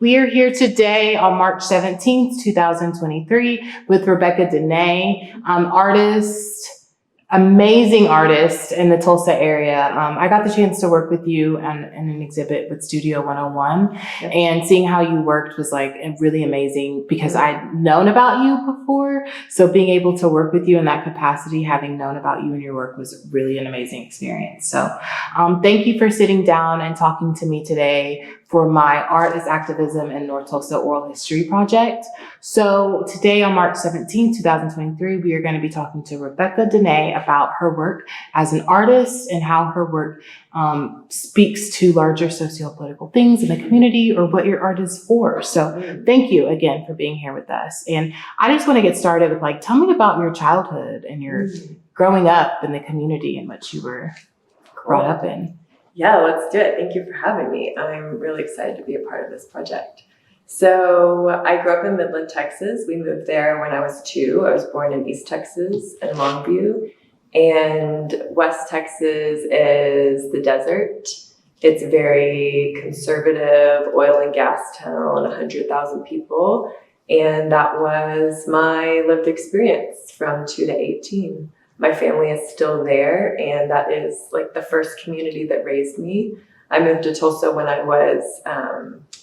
We are here today on March 17th, 2023 with Rebekah Danae, artist, amazing artist in the Tulsa area. I got the chance to work with you in an exhibit with Studio 101, and seeing how you worked was like really amazing because I'd known about you before. So being able to work with you in that capacity, having known about you and your work, was really an amazing experience. So thank you for sitting down and talking to me today for my Art is Activism and North Tulsa Oral History project. So today on March 17, 2023, we are going to be talking to Rebekah Danae about her work as an artist and how her work speaks to larger socio-political things in the community or what your art is for. So thank you again for being here with us. And I just want to get started with tell me about your childhood and your growing up in the community in which you were brought up in. Yeah, let's do it. Thank you for having me. I'm really excited to be a part of this project. So I grew up in Midland, Texas. We moved there when I was 2. I was born in East Texas in Longview. And West Texas is the desert. It's a very conservative oil and gas town, 100,000 people. And that was my lived experience from 2 to 18. My family is still there, and that is the first community that raised me. I moved to Tulsa when I was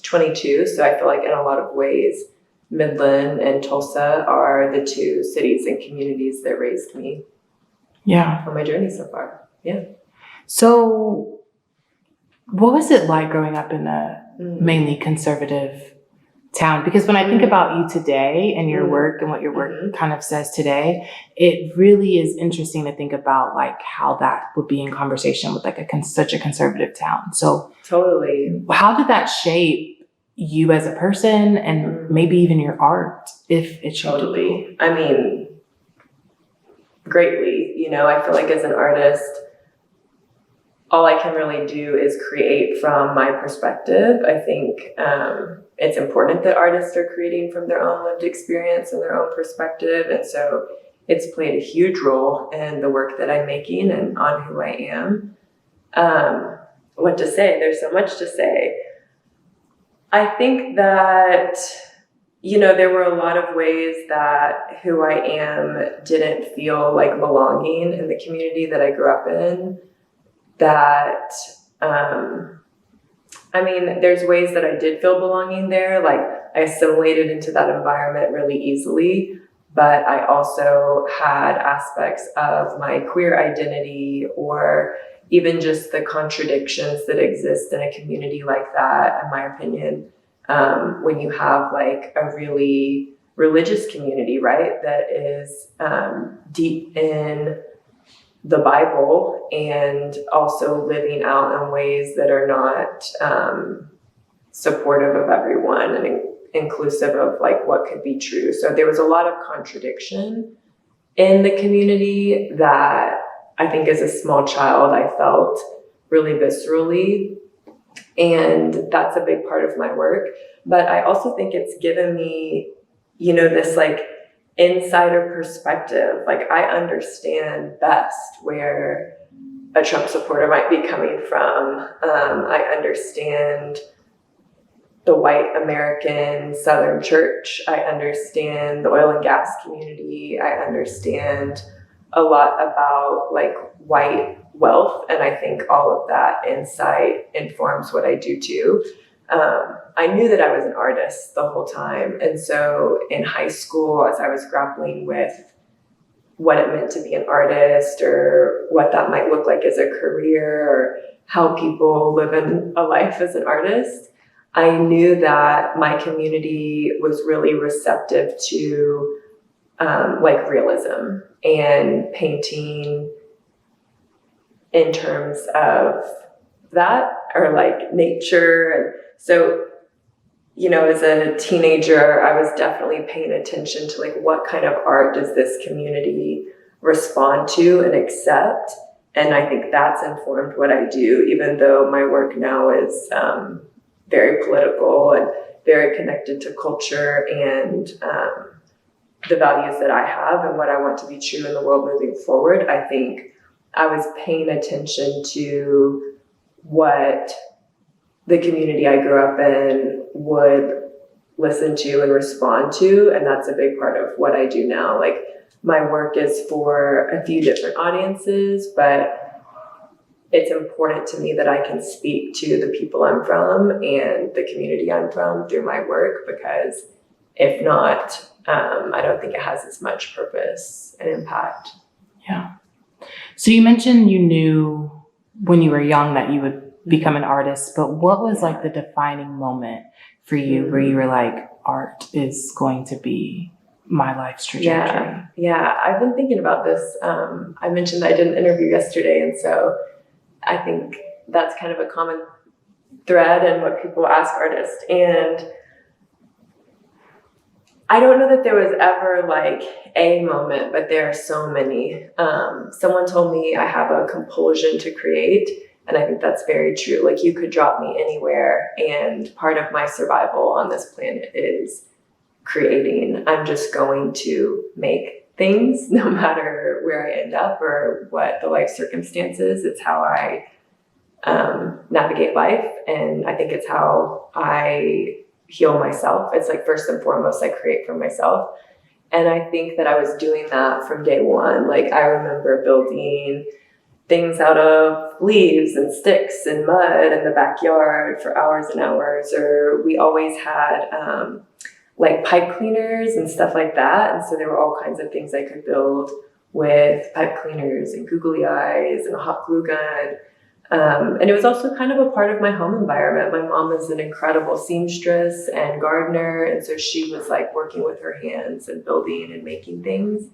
22, so I feel like in a lot of ways, Midland and Tulsa are the 2 cities and communities that raised me. Yeah. On my journey so far. Yeah. So what was it like growing up in a mainly conservative town? Because when I think about you today and your work and what your work kind of says today, it really is interesting to think about how that would be in conversation with such a conservative town. So totally, how did that shape you as a person and maybe even your art, if it shaped you? I mean, greatly. I feel like as an artist, all I can really do is create from my perspective. I think it's important that artists are creating from their own lived experience and their own perspective. And so it's played a huge role in the work that I'm making and on who I am. What to say? There's so much to say. I think that, there were a lot of ways that who I am didn't feel like belonging in the community that I grew up in. That, there's ways that I did feel belonging there. I assimilated into that environment really easily, but I also had aspects of my queer identity or even just the contradictions that exist in a community like that, in my opinion, when you have a really religious community, right, that is deep in the Bible and also living out in ways that are not supportive of everyone and inclusive of what could be true. So there was a lot of contradiction in the community that I think as a small child I felt really viscerally, and that's a big part of my work. But I also think it's given me, this insider perspective. I understand best where a Trump supporter might be coming from. I understand the white American Southern church. I understand the oil and gas community. I understand a lot about white wealth. And I think all of that insight informs what I do too. I knew that I was an artist the whole time. And so in high school, as I was grappling with what it meant to be an artist or what that might look like as a career or how people live in a life as an artist, I knew that my community was really receptive to realism and painting in terms of that or nature. And so, as a teenager, I was definitely paying attention to what kind of art does this community respond to and accept. And I think that's informed what I do, even though my work now is very political and very connected to culture and the values that I have and what I want to be true in the world moving forward. I think I was paying attention to what the community I grew up in would listen to and respond to. And that's a big part of what I do now. Like, my work is for a few different audiences, but it's important to me that I can speak to the people I'm from and the community I'm from through my work, because if not, I don't think it has as much purpose and impact. Yeah. So you mentioned you knew when you were young that you would become an artist, but what was like the defining moment for you where you were like, art is going to be my life's trajectory? Yeah. I've been thinking about this. I mentioned that I did an interview yesterday, and so I think that's kind of a common thread in what people ask artists. And I don't know that there was ever like a moment, but there are so many. Someone told me I have a compulsion to create, and I think that's very true. Like, you could drop me anywhere, and part of my survival on this planet is creating. I'm just going to make things no matter where I end up or what the life circumstances. It's how I navigate life, and I think it's how I heal myself. It's like, first and foremost, I create for myself. And I think that I was doing that from day one. Like, I remember building things out of leaves and sticks and mud in the backyard for hours and hours. Or we always had like pipe cleaners and stuff like that. And so there were all kinds of things I could build with pipe cleaners and googly eyes and a hot glue gun. And it was also kind of a part of my home environment. My mom is an incredible seamstress and gardener, and so she was like working with her hands and building and making things.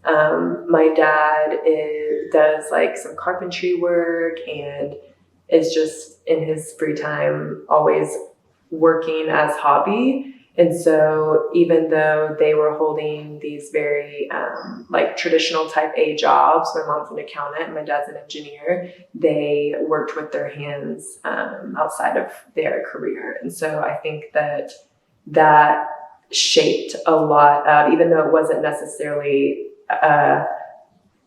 My dad does like some carpentry work and is just in his free time always working as hobby. And so even though they were holding these very like traditional type A jobs, my mom's an accountant and my dad's an engineer, they worked with their hands outside of their career. And so I think that shaped a lot of, even though it wasn't necessarily a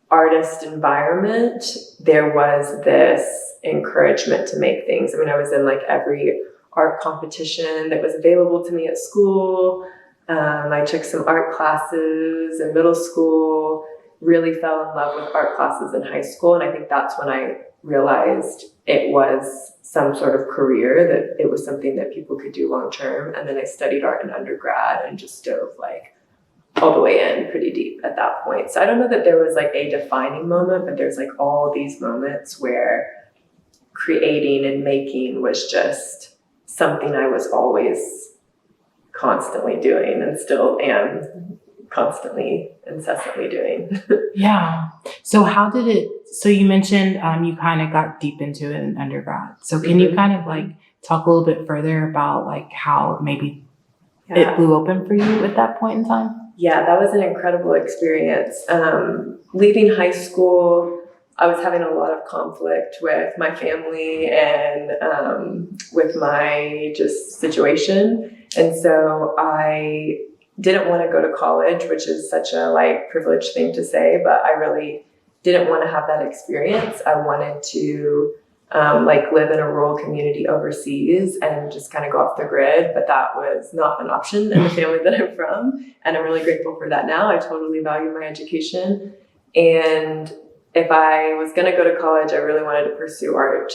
artist environment, there was this encouragement to make things. I mean, I was in like every art competition that was available to me at school. I took some art classes in middle school, really fell in love with art classes in high school. And I think that's when I realized it was some sort of career, that it was something that people could do long term. And then I studied art in undergrad and just dove like all the way in pretty deep at that point. So I don't know that there was like a defining moment, but there's like all these moments where creating and making was just something I was always constantly doing and still am constantly, incessantly doing. Yeah. So so you mentioned you kind of got deep into it in undergrad. So can you kind of like talk a little bit further about like how maybe it blew open for you at that point in time? Yeah, that was an incredible experience. Leaving high school, I was having a lot of conflict with my family and with my just situation. And so I didn't want to go to college, which is such a like privileged thing to say, but I really didn't want to have that experience. I wanted to like live in a rural community overseas and just kind of go off the grid, but that was not an option in the family that I'm from. And I'm really grateful for that now. I totally value my education. And if I was going to go to college, I really wanted to pursue art.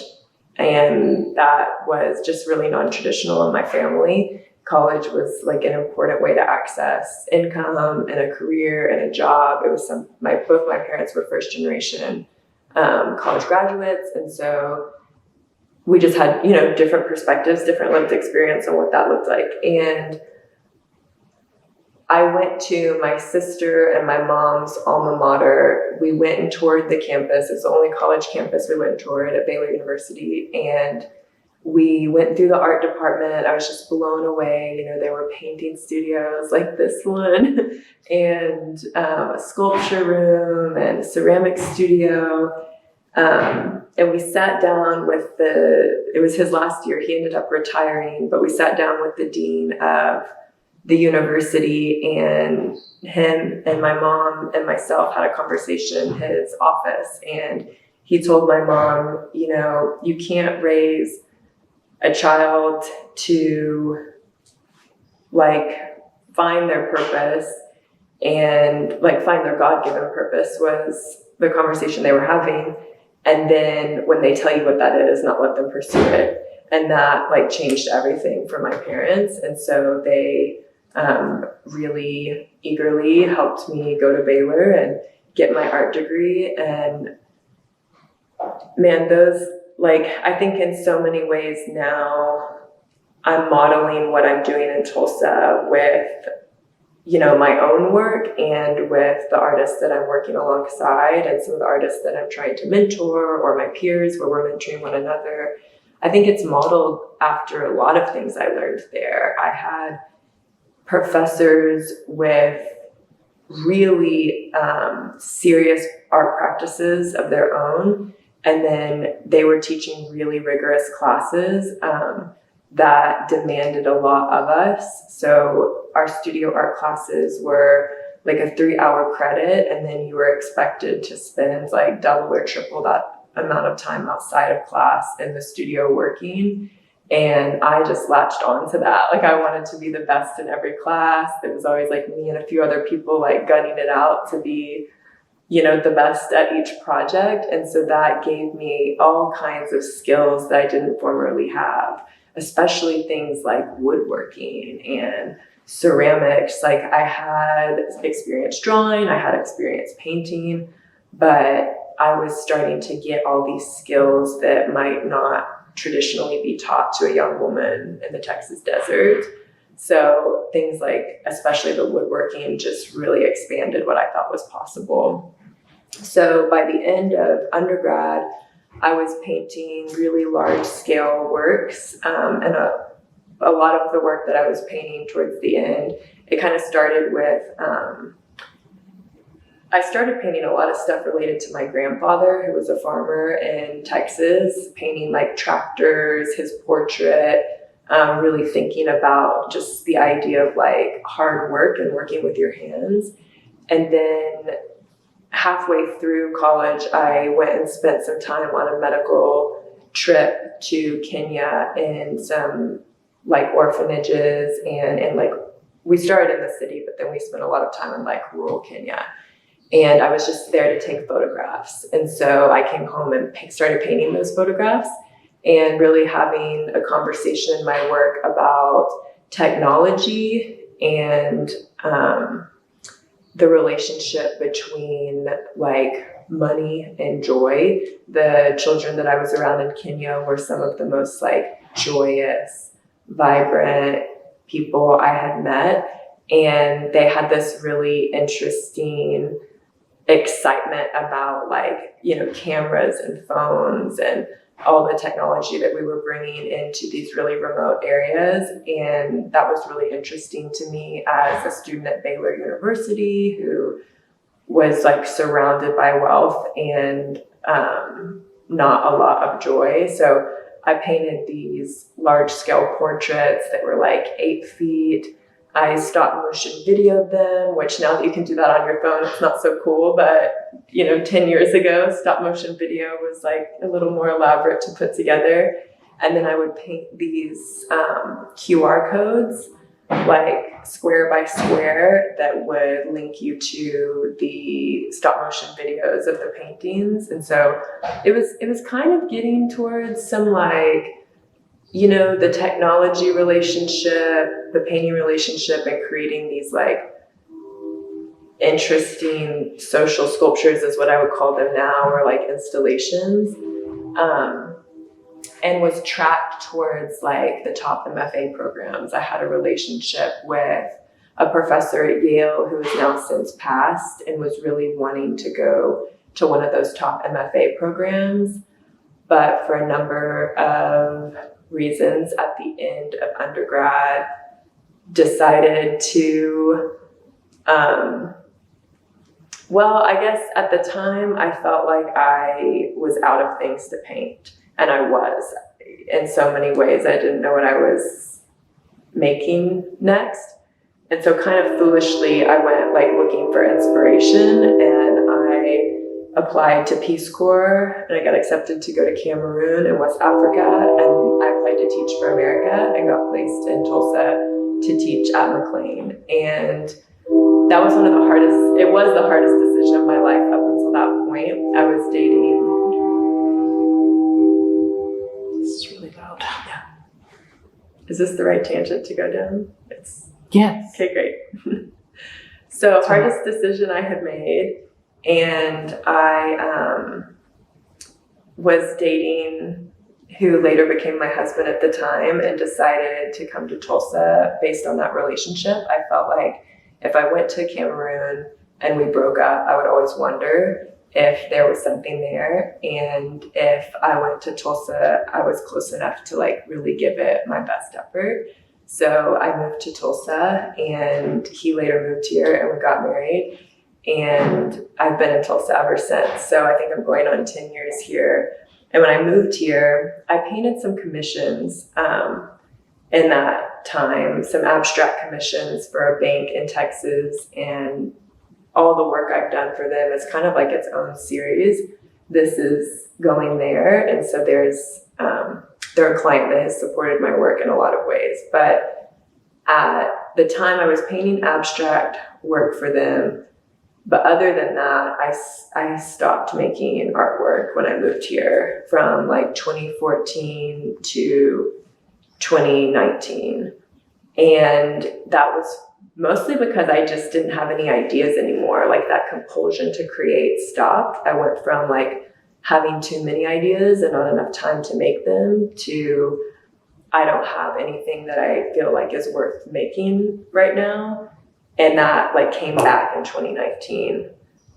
And that was just really non-traditional in my family. College was like an important way to access income and a career and a job. It was both my parents were first generation college graduates. And so we just had, different perspectives, different lived experience on what that looked like. And I went to my sister and my mom's alma mater. We went and toured the campus. It's the only college campus we went and toured at Baylor University. And we went through the art department. I was just blown away. There were painting studios like this one and a sculpture room and a ceramic studio. And we sat down it was his last year. He ended up retiring, but we sat down with the dean of the university, and him and my mom and myself had a conversation in his office. And he told my mom, you can't raise a child to like find their purpose and like find their God-given purpose was the conversation they were having. And then when they tell you what that is, not let them pursue it. And that like changed everything for my parents. And so they really eagerly helped me go to Baylor and get my art degree. And man, those, like, I think in so many ways now I'm modeling what I'm doing in Tulsa with, you know, my own work and with the artists that I'm working alongside and some of the artists that I'm trying to mentor, or my peers where we're mentoring one another. I think it's modeled after a lot of things I learned there. I had professors with really serious art practices of their own, and then they were teaching really rigorous classes that demanded a lot of us. So our studio art classes were like a 3-hour credit, and then you were expected to spend like double or triple that amount of time outside of class in the studio working. And I just latched on to that. Like, I wanted to be the best in every class. It was always like me and a few other people like gunning it out to be, you know, the best at each project. And so that gave me all kinds of skills that I didn't formerly have, especially things like woodworking and ceramics. Like, I had experience drawing, I had experience painting, but I was starting to get all these skills that might not traditionally be taught to a young woman in the Texas desert. So things like, especially the woodworking, just really expanded what I thought was possible. So by the end of undergrad, I was painting really large scale works, and a lot of the work that I was painting towards the end, it kind of started with, I started painting a lot of stuff related to my grandfather, who was a farmer in Texas, painting like tractors, his portrait, really thinking about just the idea of like hard work and working with your hands. And then halfway through college, I went and spent some time on a medical trip to Kenya in some like orphanages, and like we started in the city, but then we spent a lot of time in like rural Kenya. And I was just there to take photographs. And so I came home and started painting those photographs, and really having a conversation in my work about technology and the relationship between like money and joy. The children that I was around in Kenya were some of the most like joyous, vibrant people I had met. And they had this really interesting excitement about like, you know, cameras and phones and all the technology that we were bringing into these really remote areas. And that was really interesting to me as a student at Baylor University who was like surrounded by wealth and not a lot of joy. So I painted these large scale portraits that were like 8 feet. I stop motion videoed them, which now that you can do that on your phone, it's not so cool. But, you know, 10 years ago, stop motion video was like a little more elaborate to put together. And then I would paint these QR codes, like square by square, that would link you to the stop motion videos of the paintings. And so it was kind of getting towards some like, you know, the technology relationship, the painting relationship, and creating these like interesting social sculptures is what I would call them now, or like installations, and was tracked towards like the top MFA programs. I had a relationship with a professor at Yale who has now since passed and was really wanting to go to one of those top MFA programs, but for a number of reasons at the end of undergrad decided to, well, I guess at the time I felt like I was out of things to paint, and I was in so many ways. I didn't know what I was making next. And so kind of foolishly, I went like looking for inspiration, and I applied to Peace Corps, and I got accepted to go to Cameroon in West Africa. And I applied to Teach for America and got placed in Tulsa to teach at McLean. And that was it was the hardest decision of my life up until that point. I was dating. This is really loud. Yeah. Is this the right tangent to go down? Yes. Okay, great. So hardest decision I had made, and I was dating who later became my husband at the time, and decided to come to Tulsa based on that relationship. I felt like if I went to Cameroon and we broke up, I would always wonder if there was something there. And if I went to Tulsa, I was close enough to like really give it my best effort. So I moved to Tulsa, and he later moved here, and we got married. And I've been in Tulsa ever since. So I think I'm going on 10 years here. And when I moved here, I painted some commissions in that time, some abstract commissions for a bank in Texas. And all the work I've done for them is kind of like its own series. This is going there. And so they're a client that has supported my work in a lot of ways. But at the time, I was painting abstract work for them. But other than that, I stopped making artwork when I moved here from like 2014 to 2019. And that was mostly because I just didn't have any ideas anymore. Like that compulsion to create stopped. I went from like having too many ideas and not enough time to make them to I don't have anything that I feel like is worth making right now. And that like came back in 2019.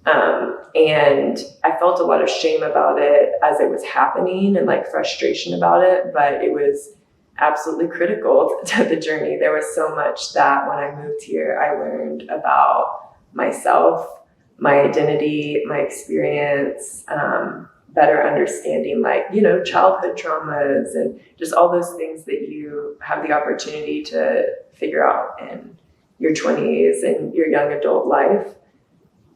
And I felt a lot of shame about it as it was happening and like frustration about it, but it was absolutely critical to the journey. There was so much that when I moved here, I learned about myself, my identity, my experience, better understanding like, childhood traumas and just all those things that you have the opportunity to figure out in your 20s and your young adult life.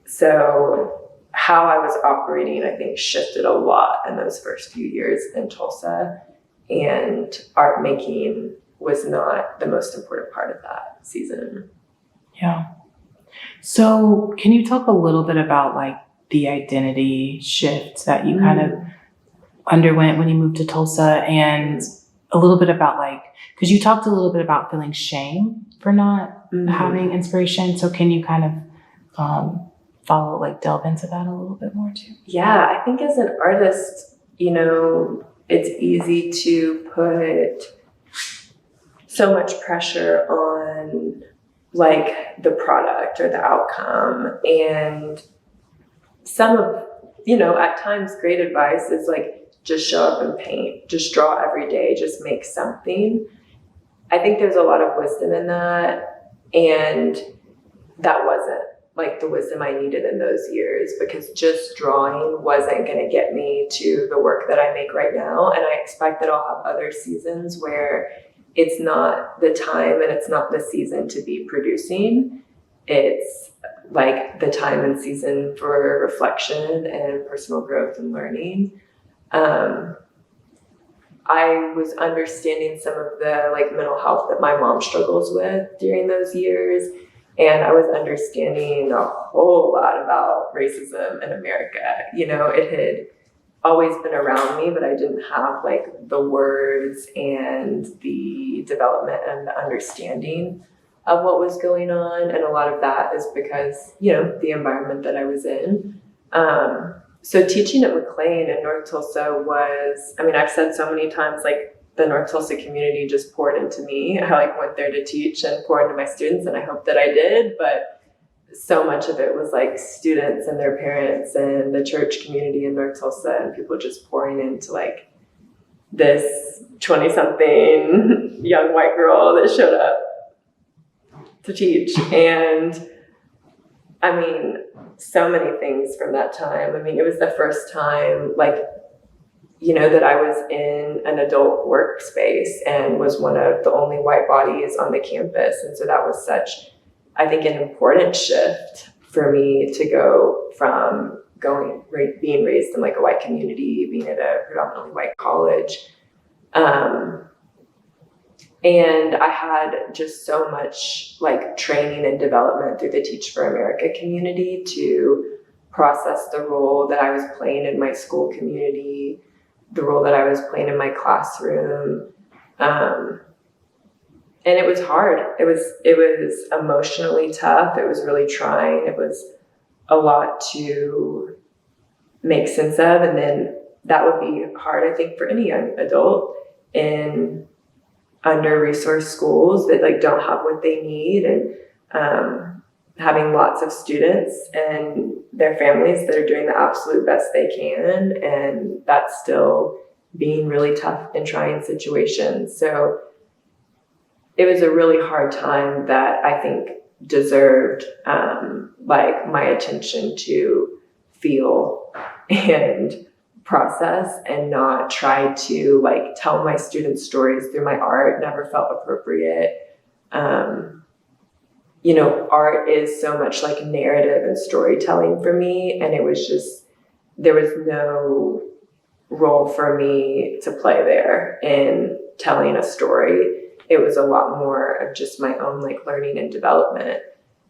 So how I was operating, I think, shifted a lot in those first few years in Tulsa, and art making was not the most important part of that season. Yeah. So can you talk a little bit about like the identity shift that you kind of underwent when you moved to Tulsa, and a little bit about like, because you talked a little bit about feeling shame for not having inspiration. So can you kind of delve into that a little bit more too? Yeah, I think as an artist, it's easy to put so much pressure on like the product or the outcome. And some of, at times great advice is like, just show up and paint, just draw every day, just make something. I think there's a lot of wisdom in that. And that wasn't like the wisdom I needed in those years, because just drawing wasn't going to get me to the work that I make right now. And I expect that I'll have other seasons where it's not the time and it's not the season to be producing. It's like the time and season for reflection and personal growth and learning. I was understanding some of the like mental health that my mom struggles with during those years. And I was understanding a whole lot about racism in America. It had always been around me, but I didn't have like the words and the development and the understanding of what was going on. And a lot of that is because, the environment that I was in. So teaching at McLean in North Tulsa was, I've said so many times, like the North Tulsa community just poured into me. I went there to teach and pour into my students, and I hope that I did. But so much of it was like students and their parents and the church community in North Tulsa, and people just pouring into like this 20-something young white girl that showed up to teach. And so many things from that time. It was the first time that I was in an adult workspace and was one of the only white bodies on the campus. And so that was such, I think, an important shift for me to go from being raised in like a white community, being at a predominantly white college, And I had just so much like training and development through the Teach for America community to process the role that I was playing in my school community, the role that I was playing in my classroom. And it was hard. It was emotionally tough. It was really trying. It was a lot to make sense of. And then that would be hard, I think, for any young adult in under-resourced schools that like don't have what they need, and having lots of students and their families that are doing the absolute best they can, and that's still being really tough and trying situations. So it was a really hard time that I think deserved like my attention to feel and process, and not try to like tell my students stories through my art. Never felt appropriate. You know, art is so much like narrative and storytelling for me, and it was just, there was no role for me to play there in telling a story. It was a lot more of just my own like learning and development.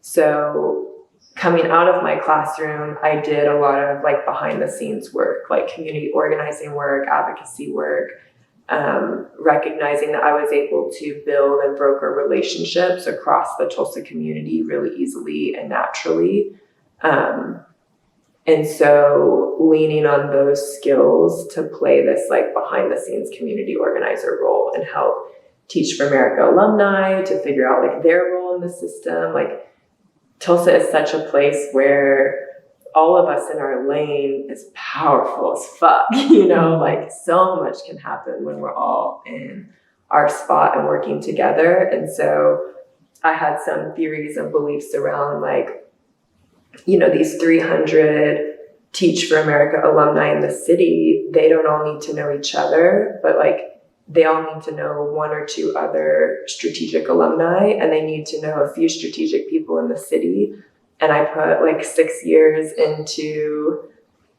So coming out of my classroom, I did a lot of like behind the scenes work, like community organizing work, advocacy work, recognizing that I was able to build and broker relationships across the Tulsa community really easily and naturally. And so leaning on those skills to play this like behind the scenes community organizer role and help Teach for America alumni to figure out like their role in the system. Like Tulsa is such a place where all of us in our lane is powerful as fuck, you know, like so much can happen when we're all in our spot and working together. And so I had some theories and beliefs around like, you know, these 300 Teach for America alumni in the city, they don't all need to know each other, but like they all need to know one or two other strategic alumni, and they need to know a few strategic people in the city. And I put like 6 years into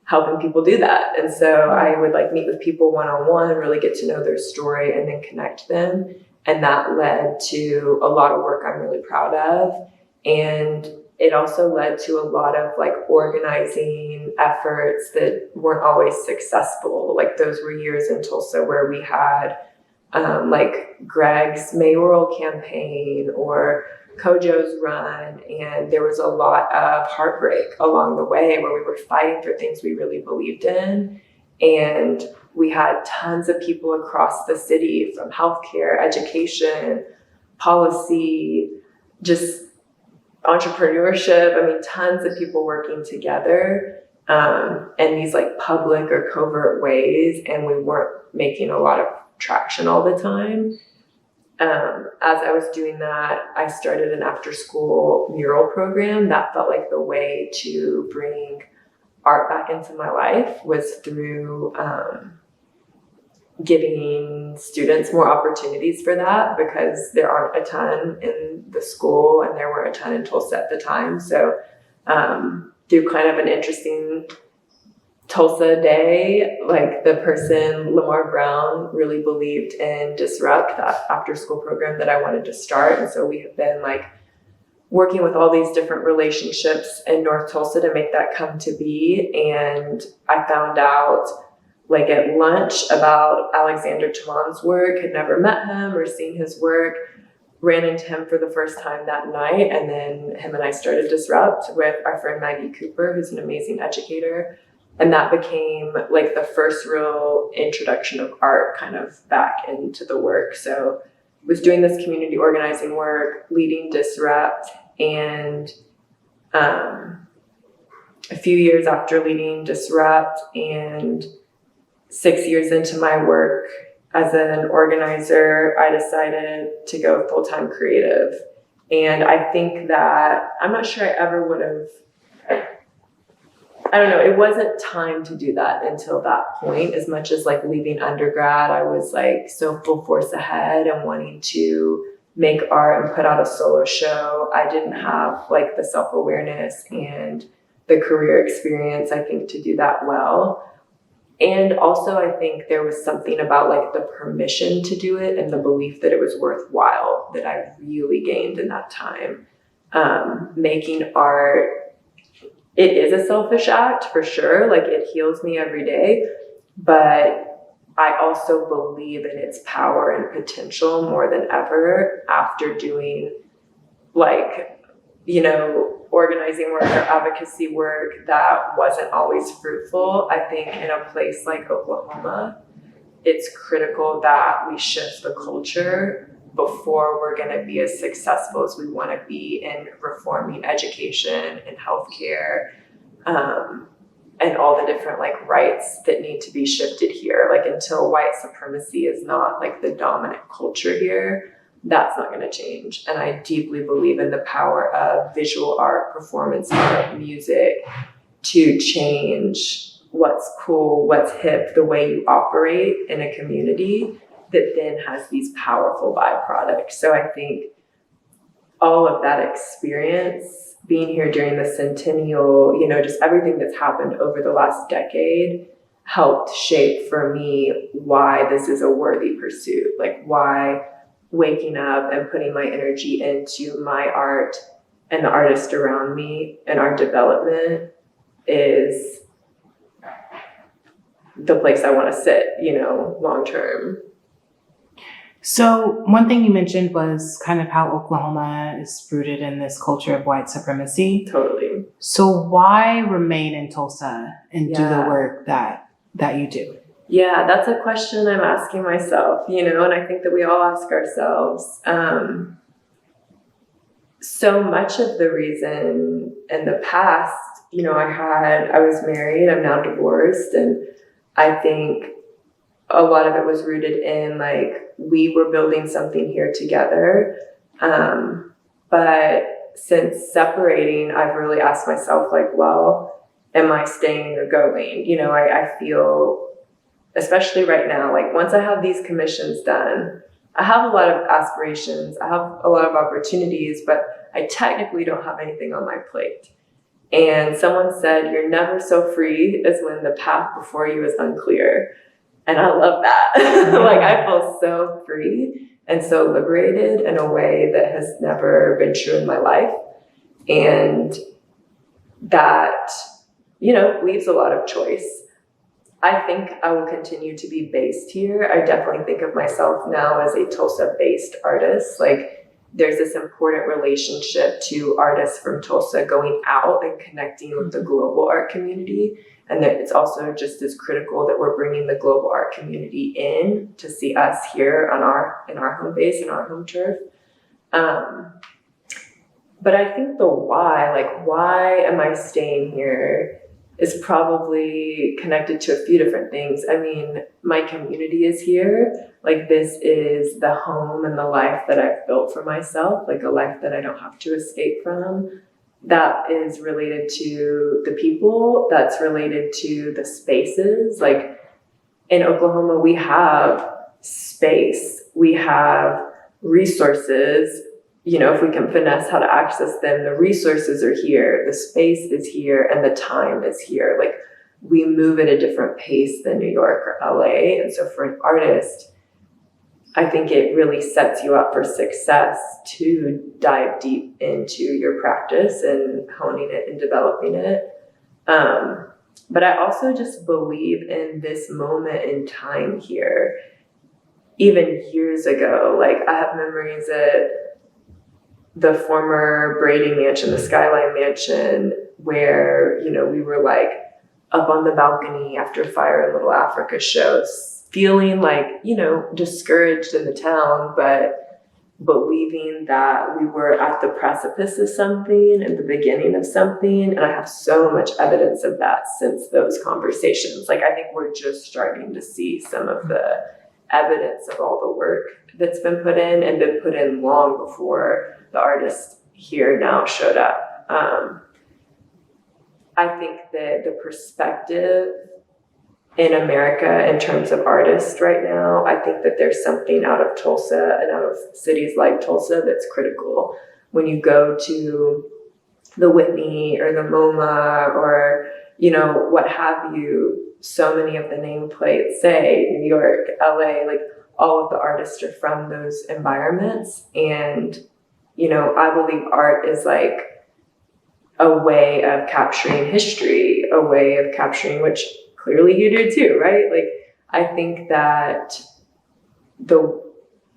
helping people do that. And so I would like meet with people one-on-one, really get to know their story and then connect them. And that led to a lot of work I'm really proud of. And it also led to a lot of like organizing efforts that weren't always successful. Like those were years in Tulsa where we had like Greg's mayoral campaign or Kojo's run, and there was a lot of heartbreak along the way where we were fighting for things we really believed in. And we had tons of people across the city from healthcare, education, policy, just entrepreneurship. I mean, tons of people working together in these like public or covert ways, and we weren't making a lot of traction all the time. As I was doing that, I started an after-school mural program that felt like the way to bring art back into my life was through giving students more opportunities for that, because there aren't a ton in the school and there weren't a ton in Tulsa at the time. So through kind of an interesting Tulsa day, like the person, Lamar Brown, really believed in Disrupt, that after school program that I wanted to start. And so we have been like working with all these different relationships in North Tulsa to make that come to be. And I found out like at lunch about Alexander Chamon's work, had never met him or seen his work, ran into him for the first time that night. And then him and I started Disrupt with our friend Maggie Cooper, who's an amazing educator. And that became like the first real introduction of art kind of back into the work. So I was doing this community organizing work, leading Disrupt, and a few years after leading Disrupt and 6 years into my work as an organizer, I decided to go full-time creative. And I think that, I'm not sure I ever would have, I don't know, it wasn't time to do that until that point. As much as like leaving undergrad, I was like so full force ahead and wanting to make art and put out a solo show. I didn't have like the self-awareness and the career experience, I think, to do that well. And also, I think there was something about like the permission to do it and the belief that it was worthwhile that I really gained in that time. Making art, it is a selfish act for sure. Like it heals me every day, but I also believe in its power and potential more than ever after doing like, organizing work or advocacy work that wasn't always fruitful. I think in a place like Oklahoma, it's critical that we shift the culture before we're going to be as successful as we want to be in reforming education and healthcare, and all the different like rights that need to be shifted here. Like until white supremacy is not like the dominant culture here, that's not going to change. And I deeply believe in the power of visual art, performance art, music to change what's cool, what's hip, the way you operate in a community that then has these powerful byproducts. So I think all of that experience, being here during the centennial, just everything that's happened over the last decade helped shape for me why this is a worthy pursuit. Like why waking up and putting my energy into my art and the artists around me and our development is the place I want to sit, long term. So one thing you mentioned was kind of how Oklahoma is rooted in this culture of white supremacy. Totally. So why remain in Tulsa and do the work that you do? Yeah, that's a question I'm asking myself, and I think that we all ask ourselves. So much of the reason in the past, I was married, I'm now divorced, and I think a lot of it was rooted in like we were building something here together. But since separating, I've really asked myself like, well, am I staying or going? I feel, especially right now, like once I have these commissions done, I have a lot of aspirations, I have a lot of opportunities, but I technically don't have anything on my plate. And someone said, you're never so free as when the path before you is unclear. And I love that. Like I feel so free and so liberated in a way that has never been true in my life. And that, leaves a lot of choice. I think I will continue to be based here. I definitely think of myself now as a Tulsa-based artist. Like there's this important relationship to artists from Tulsa going out and connecting with the global art community. And that it's also just as critical that we're bringing the global art community in to see us here in our home base, in our home turf. But I think the why am I staying here is probably connected to a few different things. I mean, my community is here. Like this is the home and the life that I've built for myself, like a life that I don't have to escape from. That is related to the people, that's related to the spaces. Like in Oklahoma, we have space, we have resources. If we can finesse how to access them, the resources are here, the space is here, and the time is here. Like we move at a different pace than New York or LA. And so for an artist, I think it really sets you up for success to dive deep into your practice and honing it and developing it. But I also just believe in this moment in time here. Even years ago, like I have memories at the former Brady Mansion, the Skyline Mansion, where, we were like up on the balcony after Fire in Little Africa shows, feeling like, discouraged in the town, but believing that we were at the precipice of something and the beginning of something. And I have so much evidence of that since those conversations. Like, I think we're just starting to see some of the evidence of all the work that's been put in and been put in long before the artists here now showed up. I think that the perspective in America in terms of artists right now, I think that there's something out of Tulsa and out of cities like Tulsa that's critical. When you go to the Whitney or the MoMA or what have you, so many of the nameplates say New York, LA, like all of the artists are from those environments. And, I believe art is like a way of capturing history, a way of capturing, which clearly you do too, right? Like, I think that the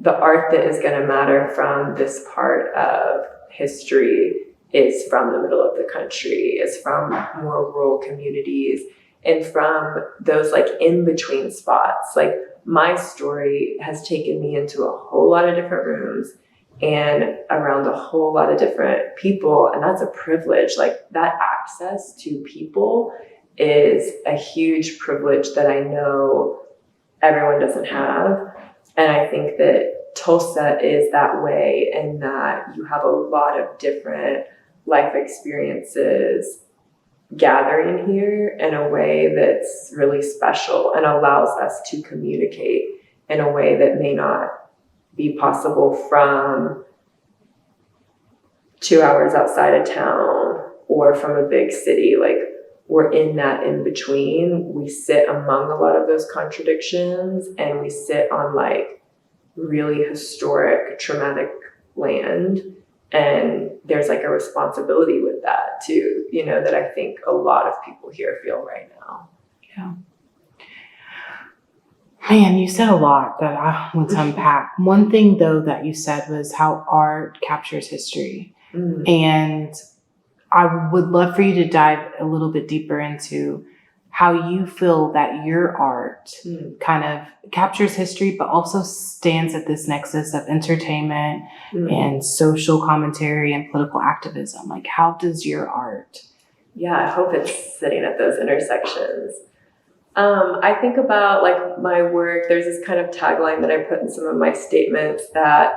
art that is going to matter from this part of history is from the middle of the country, is from more rural communities, and from those like in between spots. Like, my story has taken me into a whole lot of different rooms and around a whole lot of different people. And that's a privilege. Like, that access to people is a huge privilege that I know everyone doesn't have. And I think that Tulsa is that way, in that you have a lot of different life experiences gathering here in a way that's really special and allows us to communicate in a way that may not be possible from 2 hours outside of town or from a big city. Like, we're in that in between. We sit among a lot of those contradictions, and we sit on like really historic, traumatic land. And there's like a responsibility with that too, that I think a lot of people here feel right now. Yeah. Man, you said a lot that I want to unpack. One thing though that you said was how art captures history. Mm. And I would love for you to dive a little bit deeper into how you feel that your art kind of captures history, but also stands at this nexus of entertainment and social commentary and political activism. Like, how does your art? Yeah, I hope it's sitting at those intersections. I think about like my work, there's this kind of tagline that I put in some of my statements, that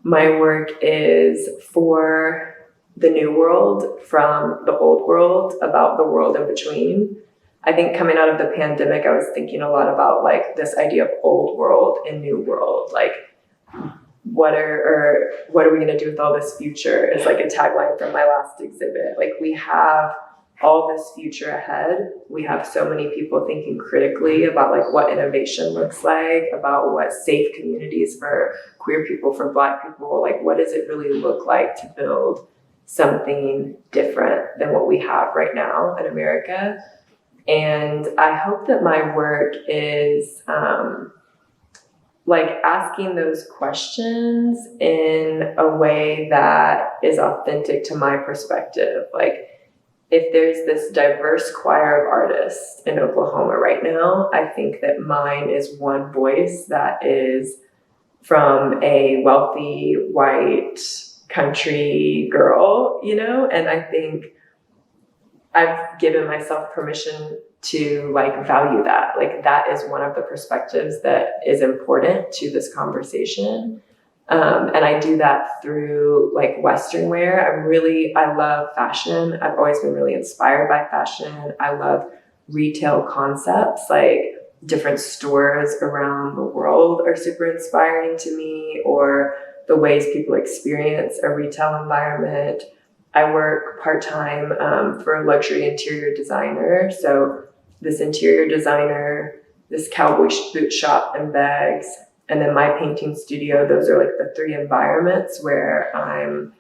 my work is for the new world from the old world, about the world in between. I think coming out of the pandemic, I was thinking a lot about like this idea of old world and new world. Like, what are we going to do with all this future is like a tagline from my last exhibit. Like, we have all this future ahead. We have so many people thinking critically about like what innovation looks like, about what safe communities for queer people, for Black people, like what does it really look like to build something different than what we have right now in America. And I hope that my work is like asking those questions in a way that is authentic to my perspective. Like, if there's this diverse choir of artists in Oklahoma right now, I think that mine is one voice that is from a wealthy white country girl, and I think I've given myself permission to like value that. Like, that is one of the perspectives that is important to this conversation. And I do that through like Western wear. I love fashion. I've always been really inspired by fashion. I love retail concepts, like different stores around the world are super inspiring to me, or the ways people experience a retail environment. I work part-time for a luxury interior designer. So this interior designer, this cowboy boot shop and bags, and then my painting studio, those are like the three environments where I'm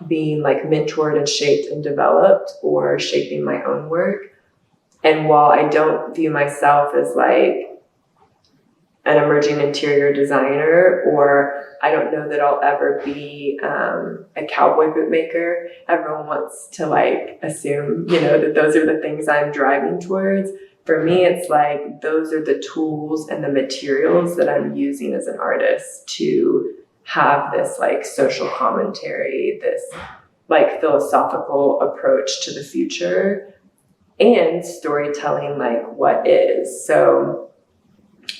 being like mentored and shaped and developed, or shaping my own work. And while I don't view myself as like an emerging interior designer, or I don't know that I'll ever be a cowboy boot maker, everyone wants to like assume, that those are the things I'm driving towards. For me, it's like those are the tools and the materials that I'm using as an artist to have this like social commentary, this like philosophical approach to the future, and storytelling, like what is. So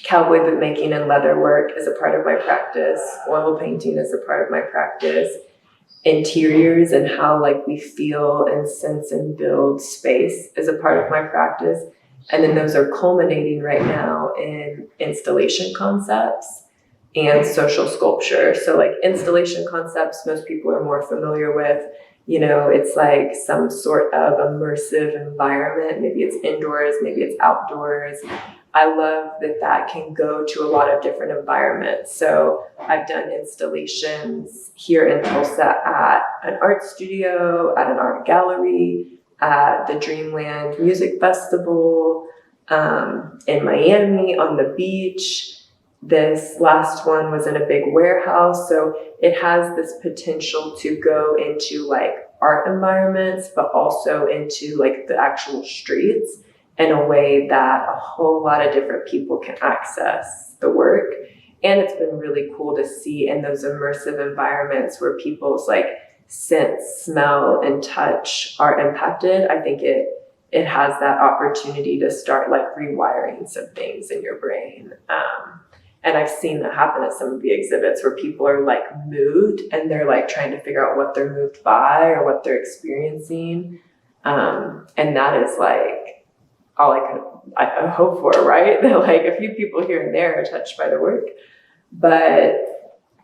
cowboy boot making and leather work is a part of my practice. Oil painting is a part of my practice. Interiors and how like we feel and sense and build space is a part of my practice. And then those are culminating right now in installation concepts. and social sculpture. So like installation concepts, most people are more familiar with, you know, it's like some sort of immersive environment. Maybe it's indoors, maybe it's outdoors. I love that that can go to a lot of different environments. So I've done installations here in Tulsa at an art studio, at an art gallery, at the Dreamland Music Festival, in Miami on the beach. This last one was in a big warehouse. So it has this potential to go into like art environments, but also into like the actual streets in a way that a whole lot of different people can access the work. And it's been really cool to see in those immersive environments where people's like sense, smell, and touch are impacted. I think it has that opportunity to start like rewiring some things in your brain. And I've seen that happen at some of the exhibits where people are like moved and they're like trying to figure out what they're moved by or what they're experiencing. And that is like all I hope for, right? That like a few people here and there are touched by the work. But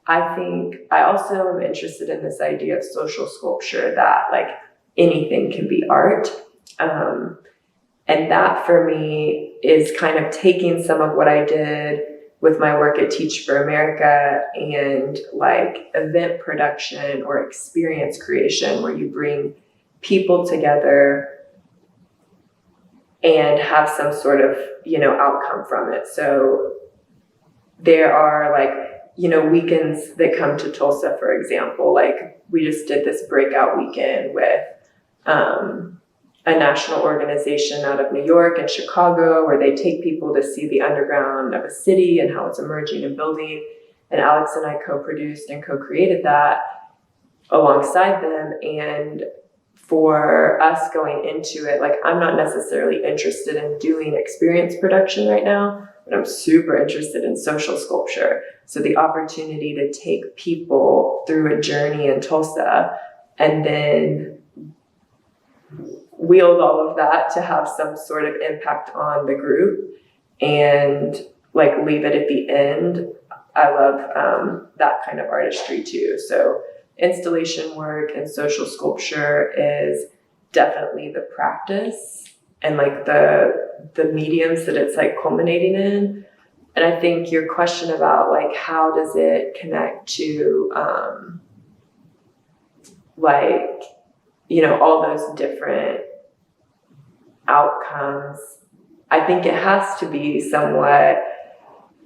I think I also am interested in this idea of social sculpture, that like anything can be art. And that for me is kind of taking some of what I did with my work at Teach for America and like event production or experience creation, where you bring people together and have some sort of, you know, outcome from it. So there are like, you know, weekends that come to Tulsa, for example. Like we just did this breakout weekend with a national organization out of New York and Chicago, where they take people to see the underground of a city and how it's emerging and building. And Alex and I co-produced and co-created that alongside them. And for us going into it, like I'm not necessarily interested in doing experience production right now, but I'm super interested in social sculpture. So the opportunity to take people through a journey in Tulsa and then wield all of that to have some sort of impact on the group and like leave it at the end. I love that kind of artistry too. So installation work and social sculpture is definitely the practice and like the mediums that it's like culminating in. And I think your question about like how does it connect to like, you know, all those different outcomes, I think it has to be somewhat,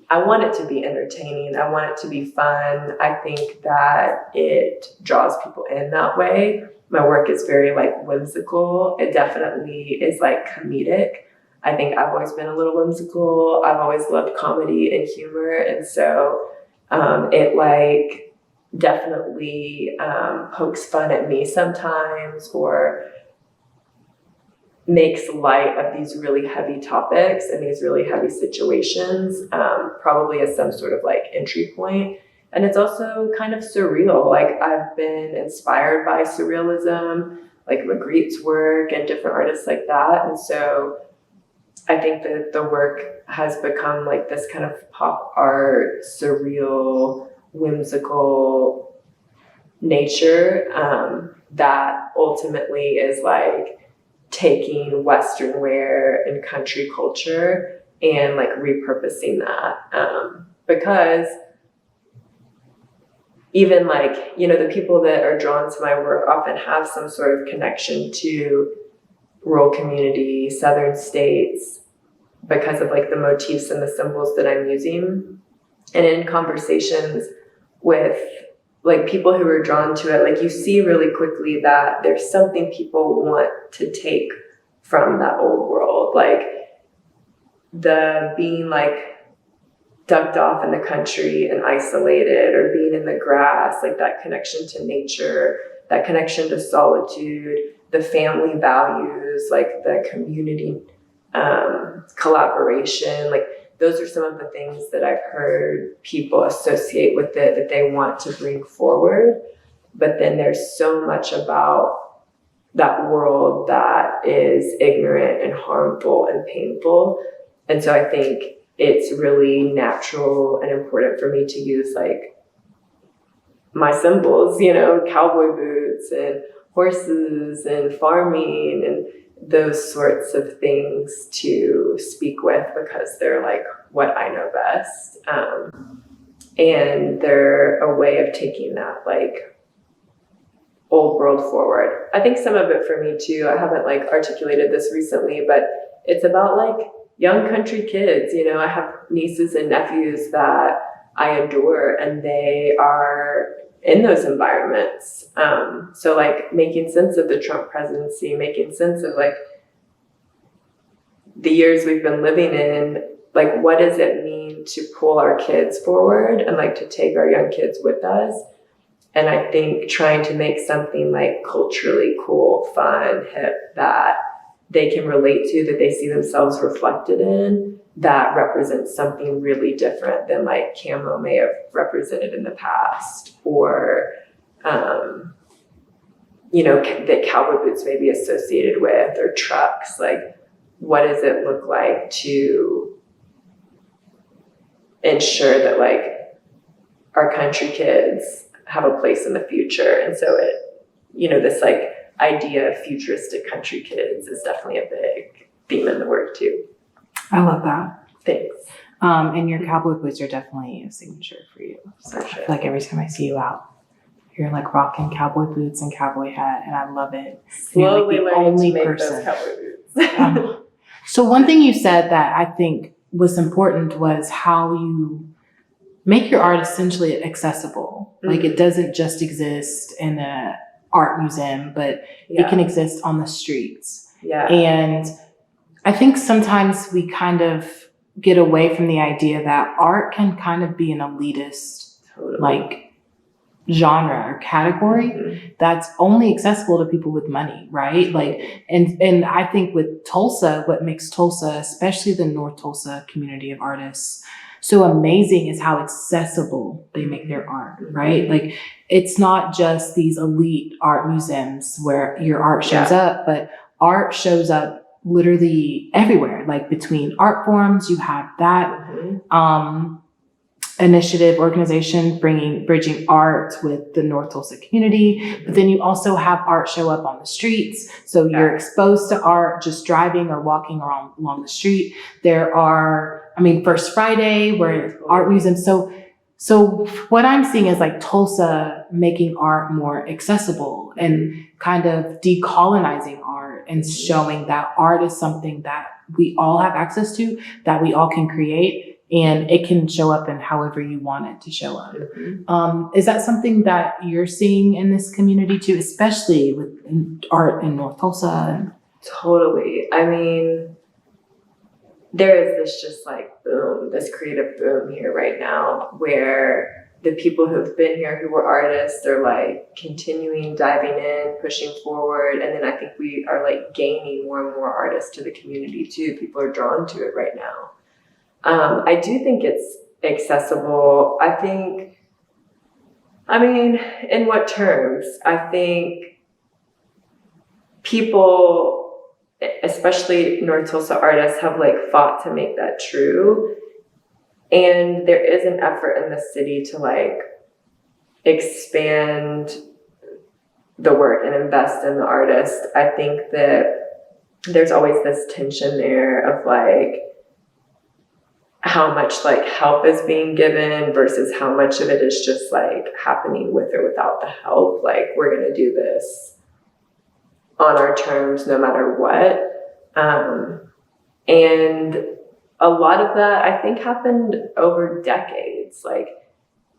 I want it to be entertaining. I want it to be fun. I think that it draws people in that way. My work is very like whimsical. It definitely is like comedic. I think I've always been a little whimsical. I've always loved comedy and humor. And so it like definitely pokes fun at me sometimes, or makes light of these really heavy topics and these really heavy situations, probably as some sort of like entry point. And it's also kind of surreal. Like I've been inspired by surrealism, like Magritte's work and different artists like that. And so I think that the work has become like this kind of pop art, surreal, whimsical nature that ultimately is like taking Western wear and country culture and like repurposing that. Because even like, you know, the people that are drawn to my work often have some sort of connection to rural community, southern states, because of like the motifs and the symbols that I'm using. And in conversations with like people who are drawn to it, like you see really quickly that there's something people want to take from that old world, like the being like ducked off in the country and isolated, or being in the grass, like that connection to nature, that connection to solitude, the family values, like the community collaboration, like those are some of the things that I've heard people associate with it that they want to bring forward. But then there's so much about that world that is ignorant and harmful and painful. And so I think it's really natural and important for me to use like my symbols, you know, cowboy boots and horses and farming and those sorts of things to speak with, because they're like what I know best. And they're a way of taking that like old world forward. I think some of it for me too, I haven't like articulated this recently, but it's about like young country kids. You know, I have nieces and nephews that I adore, and they are in those environments. So like making sense of the Trump presidency, making sense of like the years we've been living in, like what does it mean to pull our kids forward and like to take our young kids with us. And I think trying to make something like culturally cool, fun, hip, that they can relate to, that they see themselves reflected in, that represents something really different than like camo may have represented in the past, or, you know, that cowboy boots may be associated with, or trucks. Like, what does it look like to ensure that like our country kids have a place in the future? And so it, you know, this like idea of futuristic country kids is definitely a big theme in the work too. I love that. Thanks. And your cowboy boots are definitely a signature for you. So For sure. I feel like every time I see you out, you're like rocking cowboy boots and cowboy hat, and I love it. Slowly you're like the learning only to make person. those cowboy boots. So one thing you said that I think was important was how you make your art essentially accessible. Mm-hmm. Like it doesn't just exist in a art museum, but it can exist on the streets. Yeah. And I think sometimes we kind of get away from the idea that art can kind of be an elitist, like genre or category that's only accessible to people with money, right? Like, and I think with Tulsa, what makes Tulsa, especially the North Tulsa community of artists, so amazing is how accessible they make their art, right? Like, it's not just these elite art museums where your art shows up, but art shows up literally everywhere. Like between art forms, you have that initiative, organization bridging art with the North Tulsa community. But then you also have art show up on the streets. So you're exposed to art just driving or walking along the street. There are, First Friday, where art museums. So what I'm seeing is like Tulsa making art more accessible and kind of decolonizing art and showing that art is something that we all have access to, that we all can create. And it can show up in however you want it to show up. Is that something that you're seeing in this community too, especially with art in North Tulsa? Totally. There is this just like boom, this creative boom here right now, where the people who've been here, who were artists, are like continuing, diving in, pushing forward. And then I think we are like gaining more and more artists to the community too. People are drawn to it right now. I do think it's accessible. In what terms? I think people, especially North Tulsa artists, have like fought to make that true. And there is an effort in the city to like expand the work and invest in the artist. I think that there's always this tension there of like, how much like help is being given versus how much of it is just like happening with or without the help. Like, we're going to do this on our terms, no matter what. And a lot of that, I think, happened over decades. Like,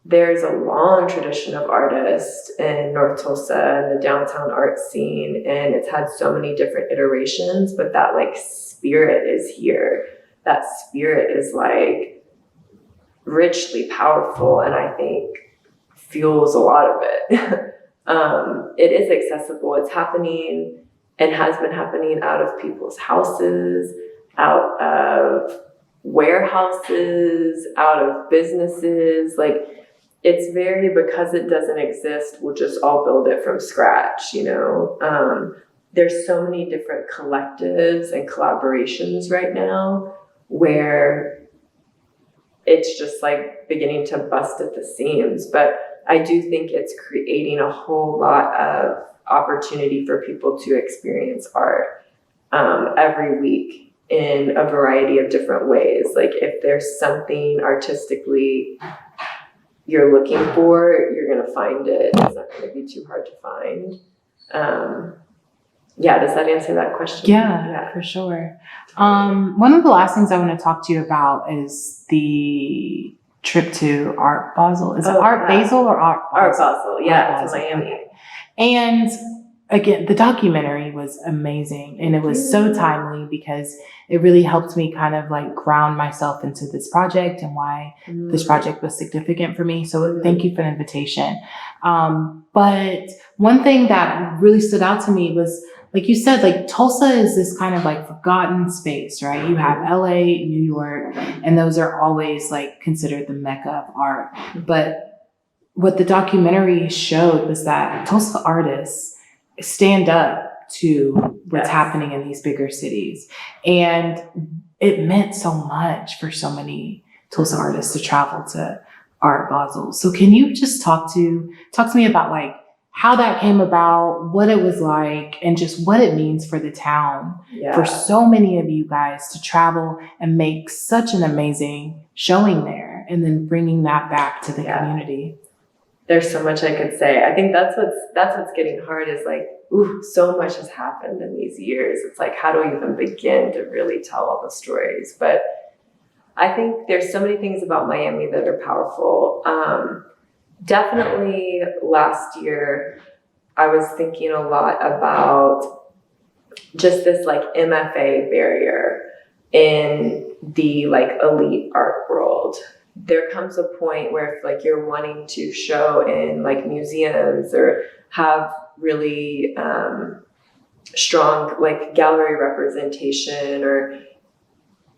there's a long tradition of artists in North Tulsa and the downtown art scene, and it's had so many different iterations, but that like spirit is here. That spirit is like richly powerful, and I think fuels a lot of it. It is accessible. It's happening and has been happening out of people's houses, out of warehouses, out of businesses. Like, it's very, because it doesn't exist, we'll just all build it from scratch, you know? There's so many different collectives and collaborations right now where it's just like beginning to bust at the seams. But I do think it's creating a whole lot of opportunity for people to experience art every week in a variety of different ways. Like if there's something artistically you're looking for, you're going to find it. It's not going to be too hard to find. Yeah, does that answer that question? Yeah, for sure. One of the last things I want to talk to you about is the trip to Art Basel. Is it Art Basel or Art Basel? Art Basel, yeah, Art to Miami. Okay. And again, the documentary was amazing, and it was so timely because it really helped me kind of like ground myself into this project and why this project was significant for me. So thank you for the invitation. But one thing that really stood out to me was, like you said, like Tulsa is this kind of like forgotten space, right? You have LA, New York, and those are always like considered the mecca of art. But what the documentary showed was that Tulsa artists stand up to what's happening in these bigger cities. And it meant so much for so many Tulsa artists to travel to Art Basel. So can you just talk to me about like how that came about, what it was like, and just what it means for the town for so many of you guys to travel and make such an amazing showing there, and then bringing that back to the community. There's so much I could say. I think that's what's getting hard is like, so much has happened in these years. It's like, how do I even begin to really tell all the stories? But I think there's so many things about Miami that are powerful. Definitely last year, I was thinking a lot about just this like MFA barrier in the like elite art world. There comes a point where if like you're wanting to show in like museums or have really strong like gallery representation, or